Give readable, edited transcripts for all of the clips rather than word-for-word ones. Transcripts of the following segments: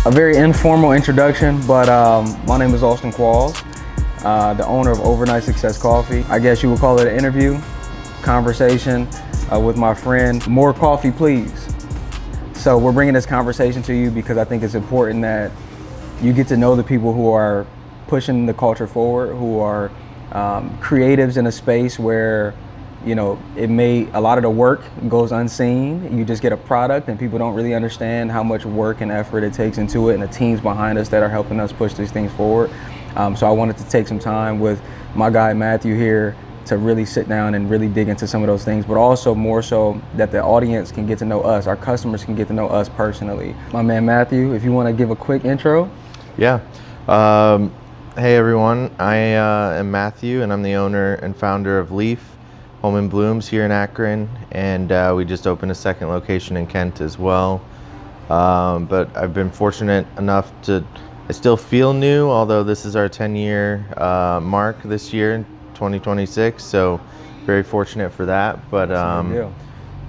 A very informal introduction, but my name is Austin Qualls, the owner of Overnight Success Coffee. I guess you would call it an interview, conversation with my friend. More coffee, please. So we're bringing this conversation to you because I think it's important that you get to know the people who are pushing the culture forward, who are creatives in a space where, you know, a lot of the work goes unseen. You just get a product and people don't really understand how much work and effort it takes into it, and the teams behind us that are helping us push these things forward. So I wanted to take some time with my guy Matthew here to really sit down and really dig into some of those things, but also more so that the audience can get to know us, our customers can get to know us personally. My man Matthew, if you want to give a quick intro. Yeah. Hey everyone, I am Matthew and I'm the owner and founder of Leaf Home and Blooms here in Akron, and we just opened a second location in Kent as well. But I've been fortunate enough I still feel new, although this is our 10-year mark this year, 2026, so very fortunate for that, but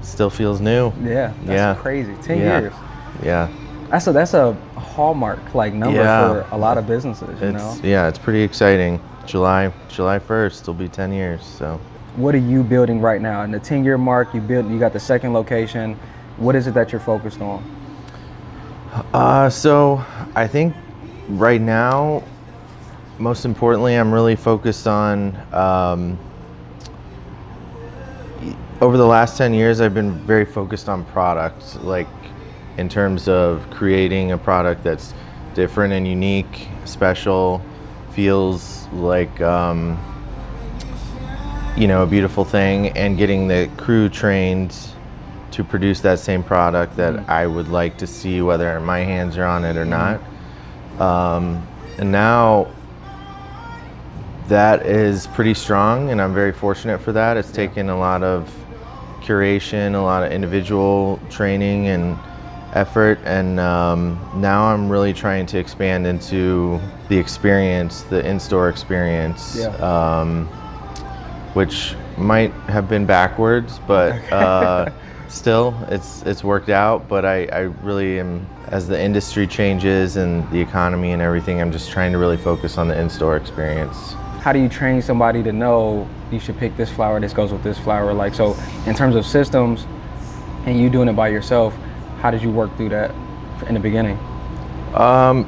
still feels new. Yeah, that's crazy. 10 years. Yeah. That's a hallmark number for a lot of businesses, you know? Yeah, it's pretty exciting. July 1st will be 10 years, so. What are you building right now? In the 10-year mark, you got the second location. What is it that you're focused on? So I think right now, most importantly, I'm really focused on, over the last 10 years, I've been very focused on products, like in terms of creating a product that's different and unique, special, feels like, a beautiful thing, and getting the crew trained to produce that same product that I would like to see, whether my hands are on it or not. And now that is pretty strong, and I'm very fortunate for that. It's taken a lot of curation, a lot of individual training and effort, and now I'm really trying to expand into the experience, the in-store experience, which might have been backwards, but still it's worked out. But I really am, as the industry changes and the economy and everything, I'm just trying to really focus on the in-store experience. How do you train somebody to know you should pick this flower, this goes with this flower? Like, so in terms of systems and you doing it by yourself, how did you work through that in the beginning? Well,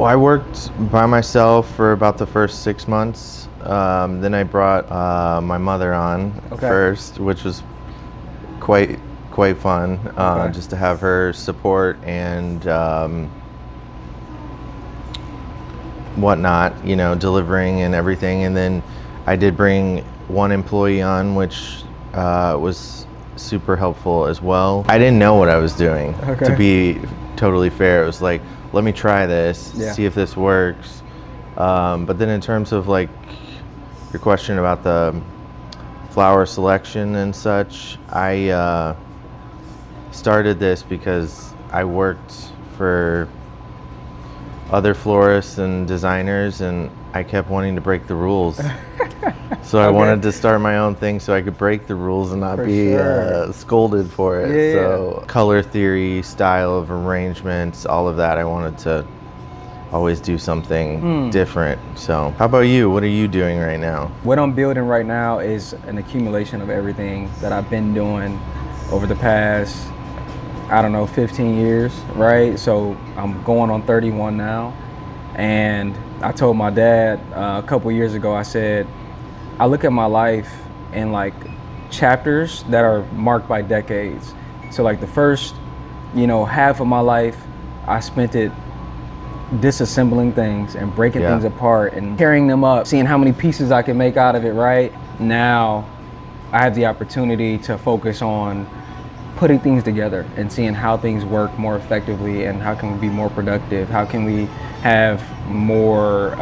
I worked by myself for about the first 6 months. Then I brought my mother on first, which was quite fun, just to have her support and whatnot, delivering and everything. And then I did bring one employee on, which was super helpful as well. I didn't know what I was doing, to be totally fair. It was like, let me try this, see if this works. But then in terms of like your question about the flower selection and such, I started this because I worked for other florists and designers, and I kept wanting to break the rules. So I wanted to start my own thing so I could break the rules and not be scolded for it. So color theory, style of arrangements, all of that, I wanted to always do something different. So how about you? What are you doing right now? What I'm building right now is an accumulation of everything that I've been doing over the past, 15 years, right? So I'm going on 31 now. And I told my dad a couple years ago, I said, I look at my life in like chapters that are marked by decades. So like the first, half of my life, I spent it disassembling things and breaking things apart and carrying them up, seeing how many pieces I can make out of it, right? Now I have the opportunity to focus on putting things together and seeing how things work more effectively, and how can we be more productive, how can we have more,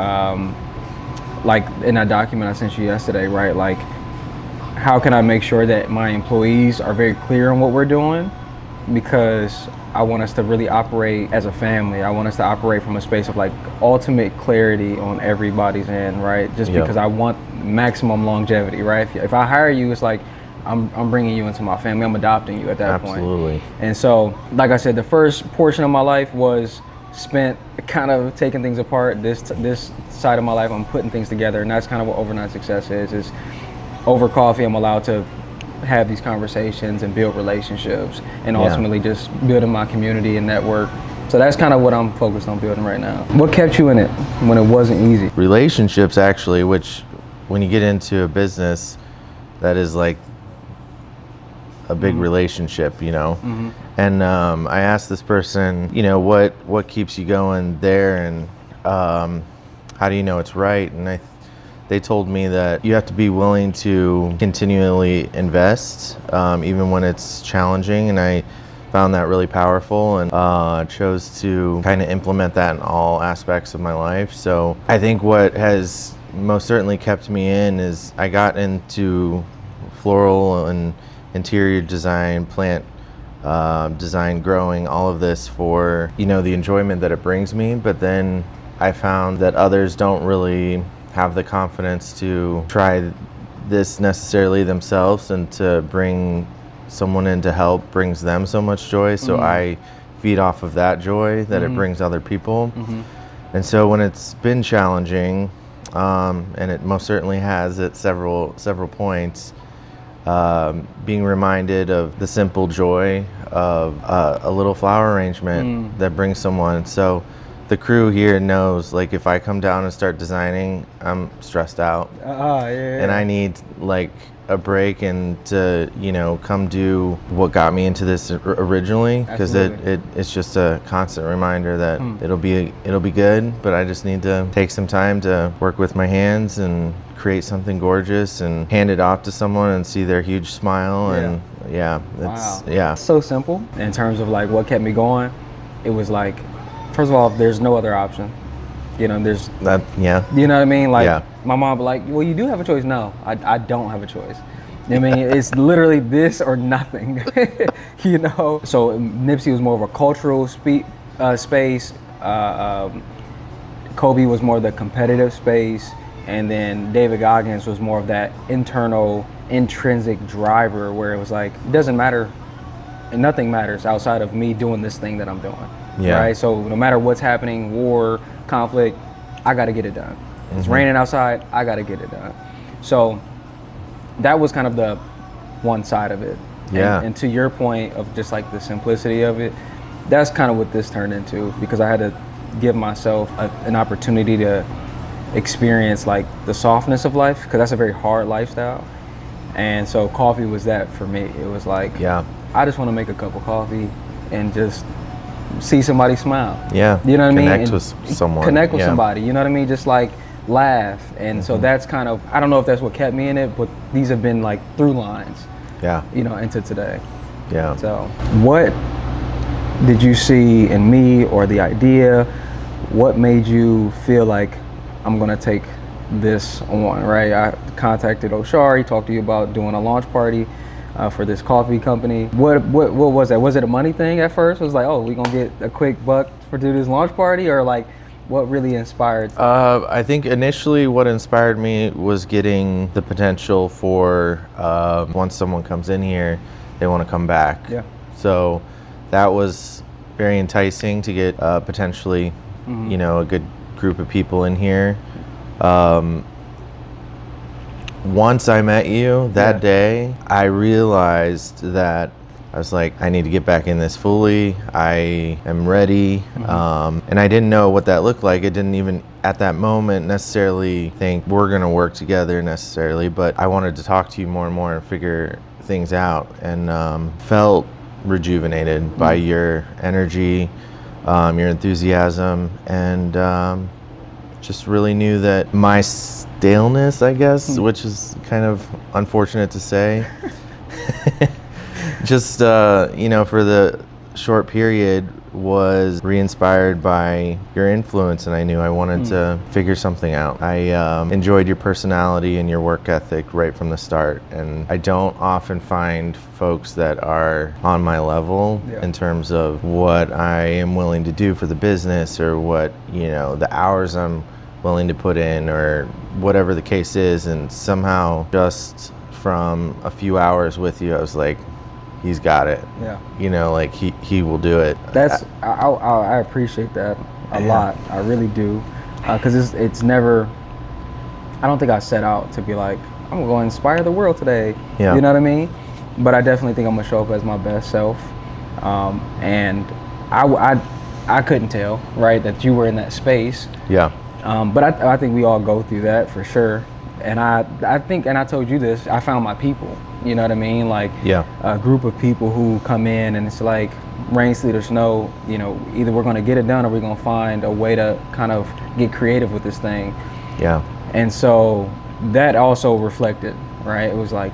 like in that document I sent you yesterday, right? Like, how can I make sure that my employees are very clear on what we're doing? Because I want us to really operate as a family. I want us to operate from a space of like ultimate clarity on everybody's end, right? Just because I want maximum longevity, right? If I hire you, it's like I'm bringing you into my family. I'm adopting you at that point. Absolutely. And so, like I said, the first portion of my life was spent kind of taking things apart. This side of my life, I'm putting things together, and that's kind of what overnight success is over coffee. I'm allowed to have these conversations and build relationships, and ultimately just building my community and network. So that's kind of what I'm focused on building right now. What kept you in it when it wasn't easy? Relationships, actually, which when you get into a business, that is like a big relationship, you know. And I asked this person, you know, what keeps you going there, and how do you know it's right? And they told me that you have to be willing to continually invest, even when it's challenging. And I found that really powerful, and chose to kind of implement that in all aspects of my life. So I think what has most certainly kept me in is I got into floral and interior design, plant design, growing, all of this for, you know, the enjoyment that it brings me. But then I found that others don't really have the confidence to try this necessarily themselves, and to bring someone in to help brings them so much joy. So I feed off of that joy that it brings other people. And so when it's been challenging, and it most certainly has at several points, being reminded of the simple joy of a little flower arrangement that brings someone. So the crew here knows, like, if I come down and start designing, I'm stressed out. And I need like a break, and to, you know, come do what got me into this originally, because it's just a constant reminder that it'll be good, but I just need to take some time to work with my hands and create something gorgeous and hand it off to someone and see their huge smile. And it's so simple. In terms of like what kept me going, it was like, first of all, there's no other option. You know, there's that. You know what I mean? Like my mom would be like, well, you do have a choice. No, I don't have a choice. You know what I mean? It's literally this or nothing. You know? So Nipsey was more of a cultural space. Kobe was more the competitive space. And then David Goggins was more of that internal, intrinsic driver, where it was like, it doesn't matter, and nothing matters outside of me doing this thing that I'm doing. Right? So no matter what's happening, war, conflict, I got to get it done. It's raining outside, I got to get it done. So that was kind of the one side of it. And to your point of just like the simplicity of it, that's kind of what this turned into, because I had to give myself an opportunity to experience like the softness of life, because that's a very hard lifestyle. And so coffee was that for me. It was like, I just want to make a cup of coffee and just see somebody smile. You know what I mean? Connect with someone. Connect with somebody. You know what I mean? Just like laugh. And so that's kind of, I don't know if that's what kept me in it, but these have been like through lines. You know, into today. So what did you see in me, or the idea? What made you feel like I'm gonna take this on, right? I contacted Oshar. He talked to you about doing a launch party for this coffee company. What was that? Was it a money thing at first? It was like, oh, we gonna get a quick buck for do this launch party, or like, what really inspired? I think initially what inspired me was getting the potential for once someone comes in here, they want to come back. So that was very enticing to get potentially, you know, a good group of people in here. Once I met you that day, I realized that I was like, I need to get back in this fully. I am ready. And I didn't know what that looked like. I didn't even at that moment necessarily think we're going to work together necessarily, but I wanted to talk to you more and more and figure things out, and felt rejuvenated by your energy, your enthusiasm, and just really knew that my staleness, I guess, which is kind of unfortunate to say, just, you know, for the short period, was re-inspired by your influence, and I knew I wanted to figure something out. I enjoyed your personality and your work ethic right from the start, and I don't often find folks that are on my level in terms of what I am willing to do for the business, or what, you know, the hours I'm willing to put in, or whatever the case is. And somehow, just from a few hours with you, I was like, he's got it. Yeah. You know, like he will do it. I appreciate that a lot. I really do, because it's never. I don't think I set out to be like, I'm gonna go inspire the world today. Yeah. You know what I mean? But I definitely think I'm gonna show up as my best self. And I couldn't tell, right, that you were in that space. Yeah. But I think we all go through that for sure. And I think, and I told you this, I found my people. You know what I mean? Like a group of people who come in and it's like rain, sleet, or snow, you know, either we're gonna get it done or we're gonna find a way to kind of get creative with this thing. Yeah. And so that also reflected, right? It was like,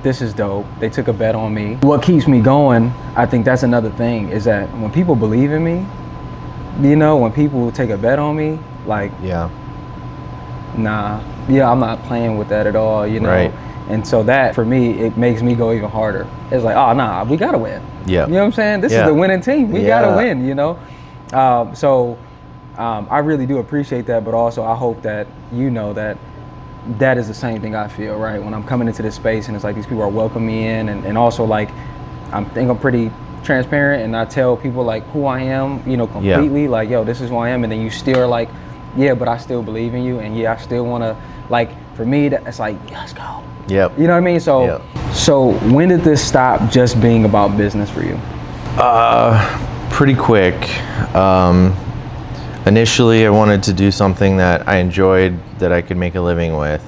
this is dope. They took a bet on me. What keeps me going, I think that's another thing, is that when people believe in me, you know, when people take a bet on me, like, nah, I'm not playing with that at all, you know? Right. And so that, for me, it makes me go even harder. It's like, oh, nah, we gotta win. Yeah. You know what I'm saying? This is the winning team. We gotta win, you know? I really do appreciate that, but also I hope that you know that is the same thing I feel, right? When I'm coming into this space and it's like these people are welcoming me in, and also like I think I'm pretty transparent and I tell people like who I am, you know, completely, like, yo, this is who I am, and then you still are like, yeah, but I still believe in you, and I still want to, like, for me, it's like, yeah, let's go. Yep. You know what I mean? So when did this stop just being about business for you? Pretty quick. Initially, I wanted to do something that I enjoyed, that I could make a living with,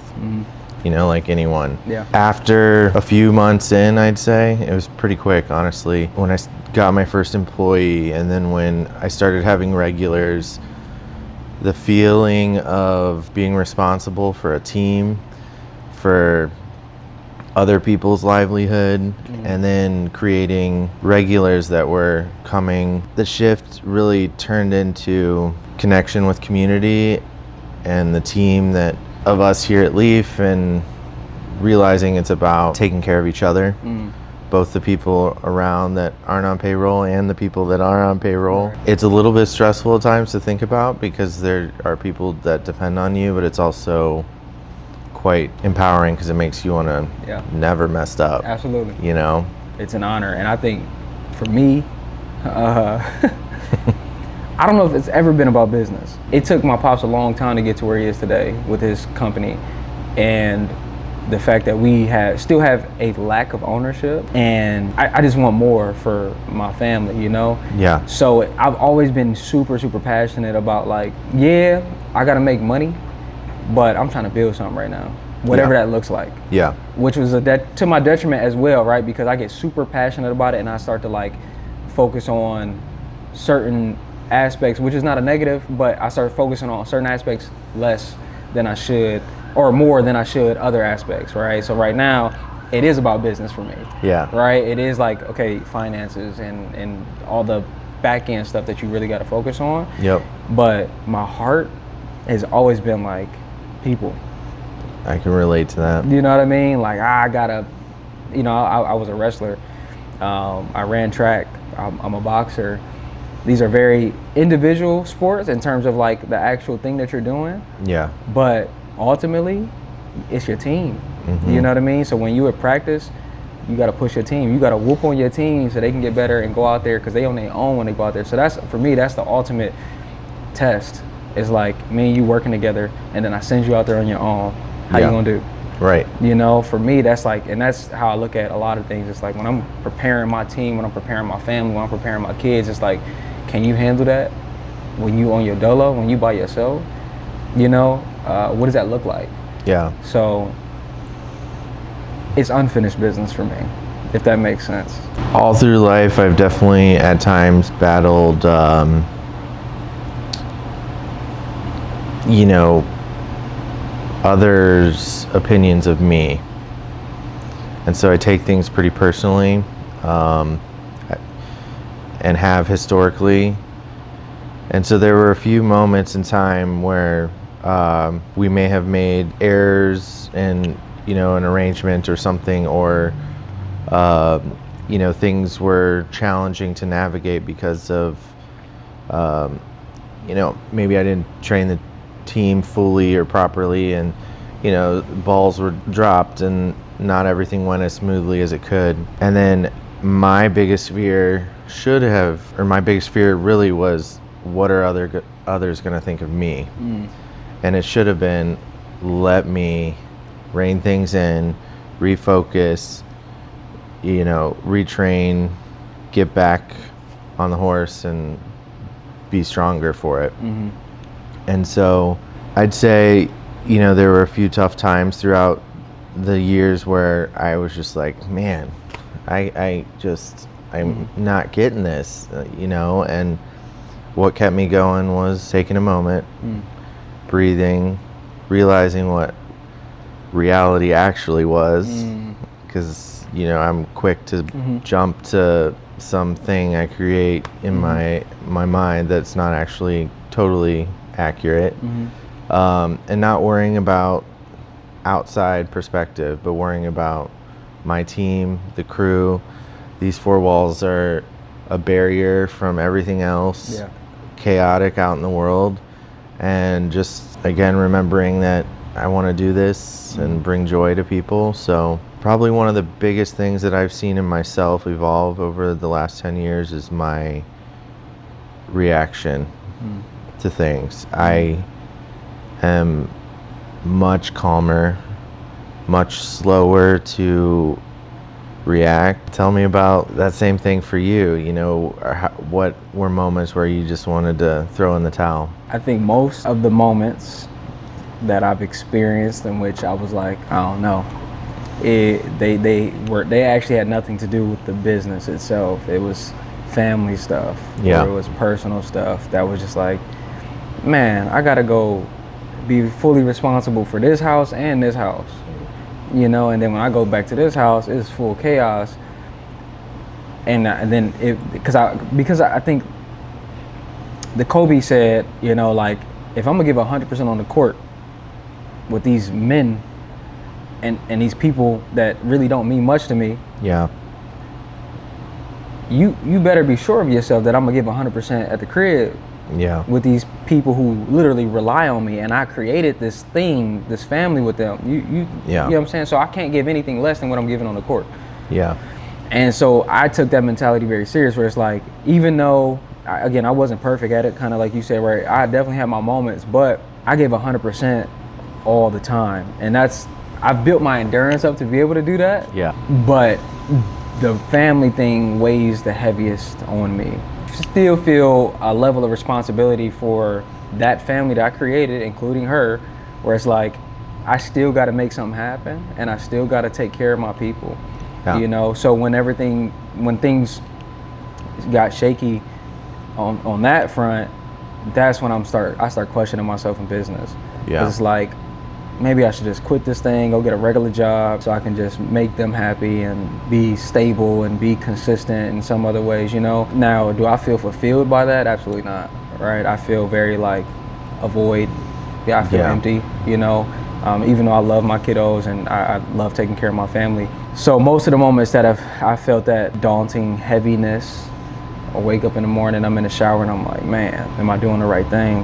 you know, like anyone. Yeah. After a few months in, I'd say, it was pretty quick, honestly. When I got my first employee, and then when I started having regulars, the feeling of being responsible for a team, for other people's livelihood, and then creating regulars that were coming, the shift really turned into connection with community and the team that of us here at Leaf, and realizing it's about taking care of each other, both the people around that aren't on payroll and the people that are on payroll. It's a little bit stressful at times to think about because there are people that depend on you, but it's also quite empowering because it makes you want to never mess up. Absolutely. You know? It's an honor. And I think for me, I don't know if it's ever been about business. It took my pops a long time to get to where he is today with his company. And the fact that we still have a lack of ownership, and I just want more for my family, you know? Yeah. So I've always been super, super passionate about, like, yeah, I gotta make money, but I'm trying to build something right now, whatever that looks like. Yeah. Which was to my detriment as well, right? Because I get super passionate about it and I start to like focus on certain aspects, which is not a negative, but I start focusing on certain aspects less than I should, or more than I should other aspects, right? So right now, it is about business for me. Yeah. Right? It is like, okay, finances and all the back end stuff that you really got to focus on. Yep. But my heart has always been like people. I can relate to that. You know what I mean? Like, I gotta, you know, I was a wrestler. I ran track. I'm a boxer. These are very individual sports in terms of like the actual thing that you're doing. Yeah. But ultimately, it's your team. You know what I mean? So when you at practice, you got to push your team. You got to whoop on your team so they can get better and go out there, because they on their own when they go out there. So that's, for me, that's the ultimate test. It's like me and you working together, and then I send you out there on your own. How you gonna do? Right. You know, for me, that's like, and that's how I look at a lot of things. It's like when I'm preparing my team, when I'm preparing my family, when I'm preparing my kids, it's like, can you handle that when you on your dolo, when you by yourself? You know, what does that look like? Yeah. So it's unfinished business for me, if that makes sense. All through life, I've definitely at times battled, you know, others' opinions of me. And so I take things pretty personally, and have historically. And so there were a few moments in time where we may have made errors in, you know, an arrangement or something, or you know, things were challenging to navigate because of, you know, maybe I didn't train the team fully or properly, and, you know, balls were dropped and not everything went as smoothly as it could. And then my biggest fear my biggest fear really was, what are others going to think of me? And it should have been, let me rein things in, refocus, retrain, get back on the horse and be stronger for it. And so I'd say, there were a few tough times throughout the years where I was just like, man, I'm not getting this, and what kept me going was taking a moment, breathing, realizing what reality actually was, because, I'm quick to jump to something I create in my mind that's not actually totally accurate, and not worrying about outside perspective, but worrying about my team, the crew. These four walls are a barrier from everything else chaotic out in the world, and just again remembering that I want to do this and bring joy to people. So probably one of the biggest things that I've seen in myself evolve over the last 10 years is my reaction to things. I am much calmer, much slower to react. Tell me about that same thing for you. What were moments where you just wanted to throw in the towel? I think most of the moments that I've experienced in which I was like, I don't know, they actually had nothing to do with the business itself. It was family stuff, or it was personal stuff that was just like, man, I gotta go be fully responsible for this house and this house, and then when I go back to this house, it's full chaos. And then because I think the Kobe said, like, if I'm gonna give 100% on the court with these men and these people that really don't mean much to me, you better be sure of yourself that I'm gonna give 100% at the crib with these people who literally rely on me, and I created this thing, this family with them. You know what I'm saying? So I can't give anything less than what I'm giving on the court. And so I took that mentality very serious, where it's like, even though I wasn't perfect at it, kind of like you said, right? I definitely had my moments, but I gave 100% all the time, and I've built my endurance up to be able to do that. But the family thing weighs the heaviest on me. Still feel a level of responsibility for that family that I created, including her, where it's like, I still got to make something happen, and I still got to take care of my people. So when things got shaky on that front, that's when I start questioning myself in business. It's like, maybe I should just quit this thing, go get a regular job so I can just make them happy and be stable and be consistent in some other ways, Now, do I feel fulfilled by that? Absolutely not, right? I feel very like a void. I feel empty, even though I love my kiddos and I love taking care of my family. So most of the moments that I felt that daunting heaviness, I wake up in the morning, I'm in the shower and I'm like, man, am I doing the right thing?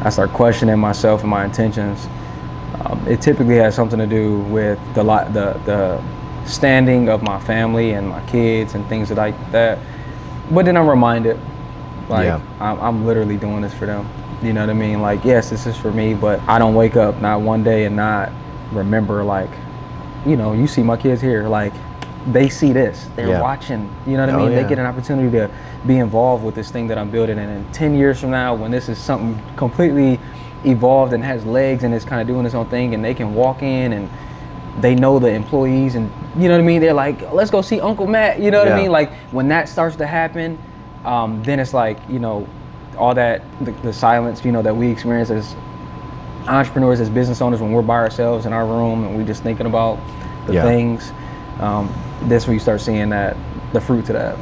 I start questioning myself and my intentions. It typically has something to do with the standing of my family and my kids and things like that. But then I'm reminded, like, I'm literally doing this for them. You know what I mean? Like, yes, this is for me, but I don't wake up not one day and not remember, like, you see my kids here, like, they see this, they're watching, you know what I mean? They get an opportunity to be involved with this thing that I'm building, and in 10 years from now, when this is something completely evolved and has legs and is kind of doing its own thing, and they can walk in and they know the employees, and you know what I mean, they're like, let's go see Uncle Matt, you know what I mean? Like, when that starts to happen, then it's like, all that the silence, that we experience as entrepreneurs, as business owners, when we're by ourselves in our room and we're just thinking about the things, that's where you start seeing the fruit to that.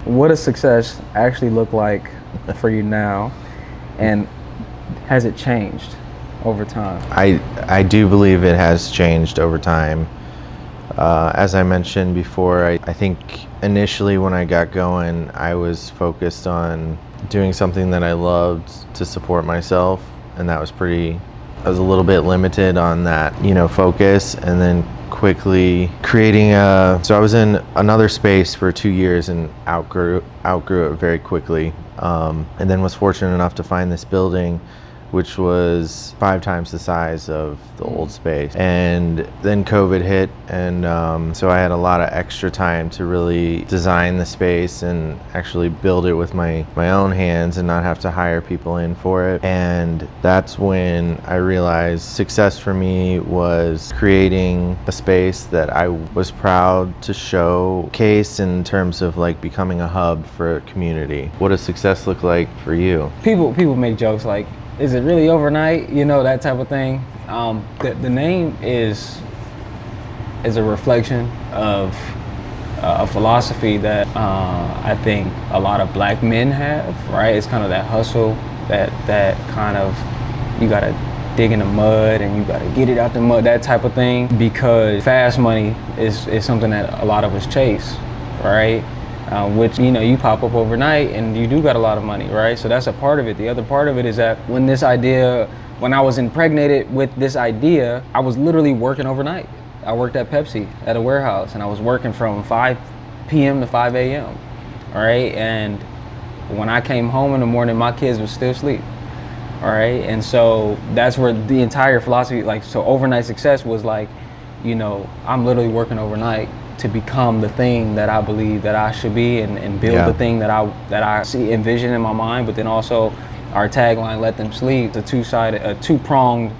What does success actually look like for you now, and has it changed over time? I do believe it has changed over time. As I mentioned before, I think initially when I got going, I was focused on doing something that I loved to support myself, and I was a little bit limited on that, focus. And then quickly creating so I was in another space for 2 years and outgrew it very quickly, and then was fortunate enough to find this building which was 5 times the size of the old space. And then COVID hit, and so I had a lot of extra time to really design the space and actually build it with my own hands and not have to hire people in for it. And that's when I realized success for me was creating a space that I was proud to showcase in terms of like becoming a hub for a community. What does success look like for you? People make jokes like, is it really overnight? You know, that type of thing. The name is a reflection of a philosophy that I think a lot of black men have, right? It's kind of that hustle, that kind of, you gotta dig in the mud and you gotta get it out the mud, that type of thing. Because fast money is something that a lot of us chase, right? Which, you know, you pop up overnight and you do got a lot of money, right? So that's a part of it. The other part of it is that when I was impregnated with this idea, I was literally working overnight. I worked at Pepsi at a warehouse, and I was working from 5 p.m. to 5 a.m., all right? And when I came home in the morning, my kids were still asleep, all right? And so that's where the entire philosophy, like, so overnight success was like, you know, I'm literally working overnight to become the thing that I believe that I should be, and build the thing that I see, envision in my mind. But then also our tagline, "Let them sleep," the two-pronged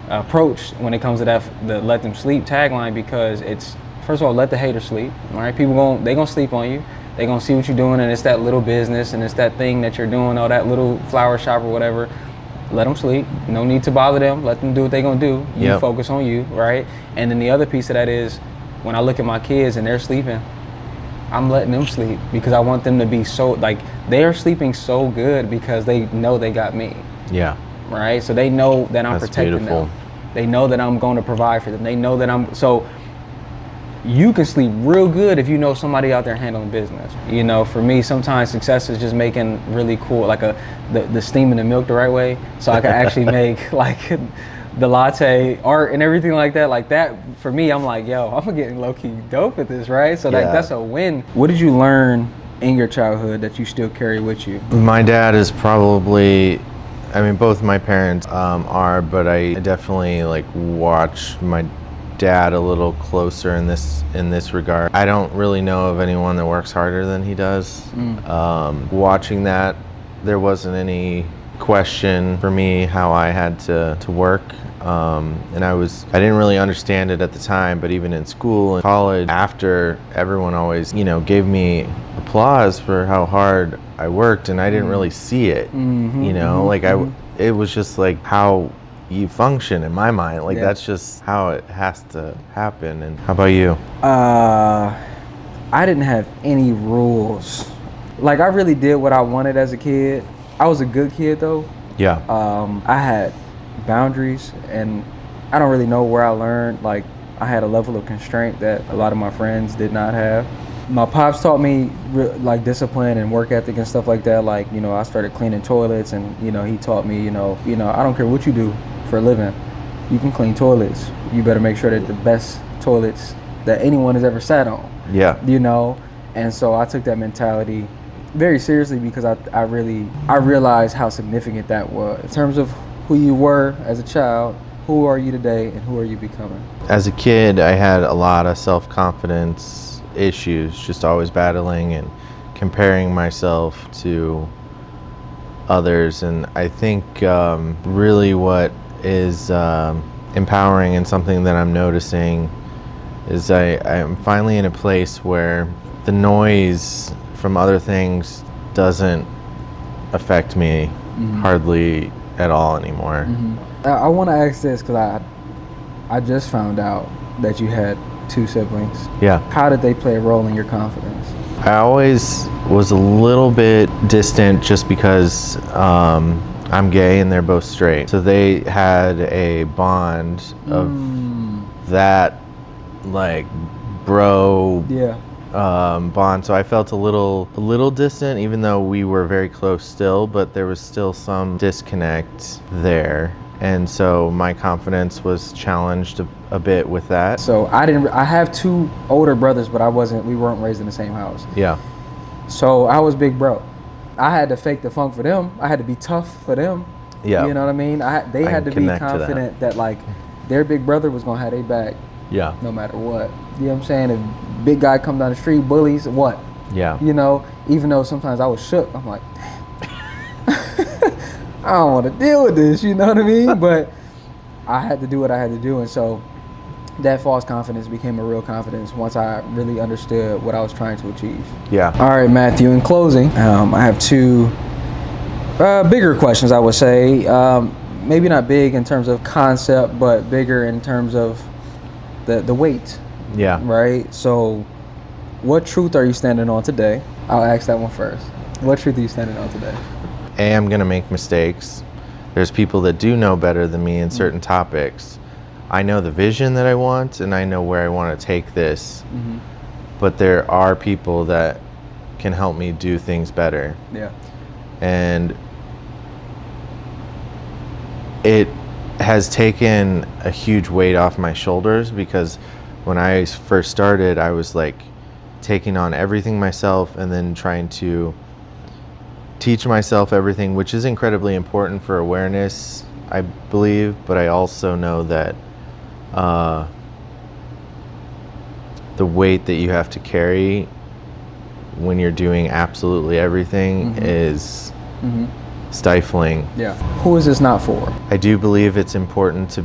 approach when it comes to the "Let them sleep" tagline, because it's, first of all, let the haters sleep. All right, people they gonna sleep on you. They gonna see what you're doing, and it's that little business and it's that thing that you're doing, or that little flower shop or whatever. Let them sleep. No need to bother them. Let them do what they gonna do. You focus on you, right? And then the other piece of that is, when I look at my kids and they're sleeping, I'm letting them sleep, because I want them to be so, like, they're sleeping so good because they know they got me. Yeah. Right? So they know that I'm protecting them. They know that I'm going to provide for them. They know that so you can sleep real good if you know somebody out there handling business. You know, for me, sometimes success is just making really cool, like the steam and the milk the right way, so I can actually make like the latte art and everything like that. Like that, for me, I'm like, yo, I'm getting low-key dope at this, right? So that's a win. What did you learn in your childhood that you still carry with you? My dad is probably, I mean, both my parents are, but I definitely like watch my dad a little closer in this regard. I don't really know of anyone that works harder than he does. Watching that, there wasn't any question for me how I had to work, and I didn't really understand it at the time, but even in school and college, after, everyone always, you know, gave me applause for how hard I worked, and I didn't really see it. You know, like it was just like how you function in my mind, like that's just how it has to happen. And how about you? I didn't have any rules. Like, I really did what I wanted as a kid. I was a good kid though. Yeah. I had boundaries, and I don't really know where I learned. Like, I had a level of constraint that a lot of my friends did not have. My pops taught me like discipline and work ethic and stuff like that. Like, you know, I started cleaning toilets, and you know, he taught me, you know, I don't care what you do for a living, you can clean toilets. You better make sure that the best toilets that anyone has ever sat on. Yeah. You know, and so I took that mentality very seriously, because I realized how significant that was in terms of who you were as a child, who are you today, and who are you becoming. As a kid, I had a lot of self-confidence issues, just always battling and comparing myself to others. And I think really what is empowering, and something that I'm noticing, is I'm finally in a place where the noise from other things doesn't affect me hardly at all anymore. I want to ask this, because I just found out that you had 2 siblings. Yeah. How did they play a role in your confidence? I always was a little bit distant, just because I'm gay and they're both straight. So they had a bond of that, like, bro bond. So I felt a little distant, even though we were very close still, but there was still some disconnect there. And so my confidence was challenged a bit with that. So I have 2 older brothers, but we weren't raised in the same house. Yeah. So I was big bro. I had to fake the funk for them. I had to be tough for them. Yeah. You know what I mean? They had to be confident that like their big brother was gonna have their back. Yeah. No matter what. You know what I'm saying? If big guy come down the street, bullies, what? Yeah. You know, even though sometimes I was shook, I'm like, I don't want to deal with this, you know what I mean? But I had to do what I had to do. And so that false confidence became a real confidence once I really understood what I was trying to achieve. Yeah. All right, Matthew, in closing, I have 2 bigger questions, I would say. Maybe not big in terms of concept, but bigger in terms of the weight. Yeah. Right? So what truth are you standing on today? I'll ask that one first. What truth are you standing on today? I'm going to make mistakes. There's people that do know better than me in certain topics. I know the vision that I want, and I know where I want to take this. But there are people that can help me do things better. Yeah. And it has taken a huge weight off my shoulders, because when I first started, I was like taking on everything myself and then trying to teach myself everything, which is incredibly important for awareness, I believe. But I also know that the weight that you have to carry when you're doing absolutely everything is stifling. Yeah. Who is this not for? I do believe it's important to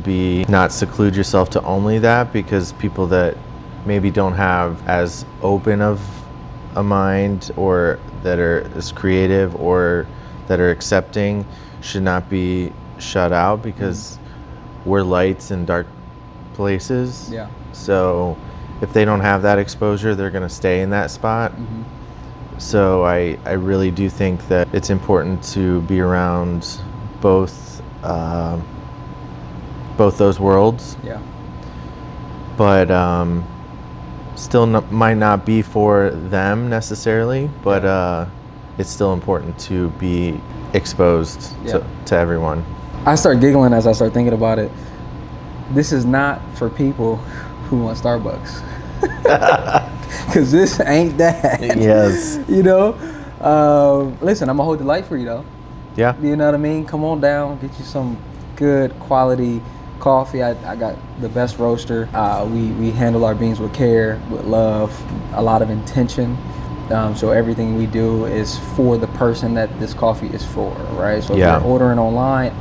not seclude yourself to only that, because people that maybe don't have as open of a mind, or that are as creative, or that are accepting, should not be shut out, because we're lights in dark places. Yeah. So if they don't have that exposure, they're going to stay in that spot. So I really do think that it's important to be around both those worlds. Yeah. But still might not be for them necessarily, but it's still important to be exposed to everyone. I start giggling as I start thinking about it. This is not for people who want Starbucks. Because this ain't that. Yes. You know? Listen, I'm going to hold the light for you, though. Yeah. You know what I mean? Come on down. Get you some good quality coffee. I got the best roaster. We handle our beans with care, with love, a lot of intention. So everything we do is for the person that this coffee is for, right? So if you're ordering online,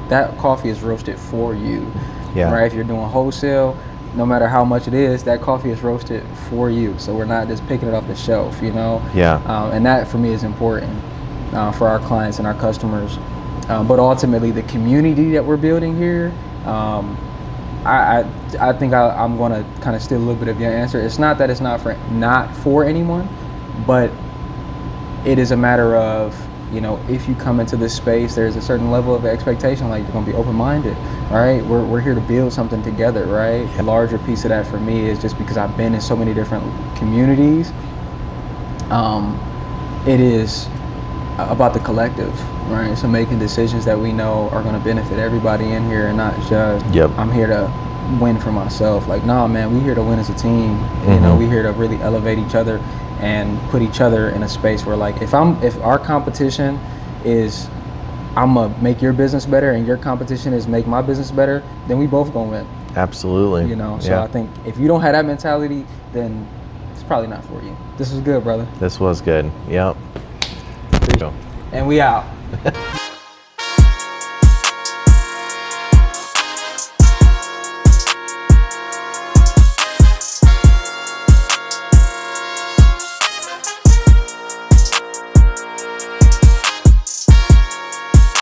that coffee is roasted for you. Yeah. Right? If you're doing wholesale, no matter how much it is, that coffee is roasted for you. So we're not just picking it off the shelf, you know? Yeah. And that for me is important for our clients and our customers. But ultimately, the community that we're building here, I think I'm going to kind of steal a little bit of your answer. It's not that it's not for anyone, but it is a matter of, you know, if you come into this space, there's a certain level of expectation, like you're going to be open-minded, right? We're here to build something together, right? A larger piece of that for me is just because I've been in so many different communities. It is about the collective, right? So making decisions that we know are going to benefit everybody in here, and not just I'm here to win for myself. Like, nah, man, we here to win as a team. You know, we here to really elevate each other and put each other in a space where, like, if our competition is I'm gonna make your business better and your competition is make my business better, then we both gonna win. Absolutely. You know, so I think if you don't have that mentality, then it's probably not for you. This was good, brother. This was good. Yep. There you go. And we out.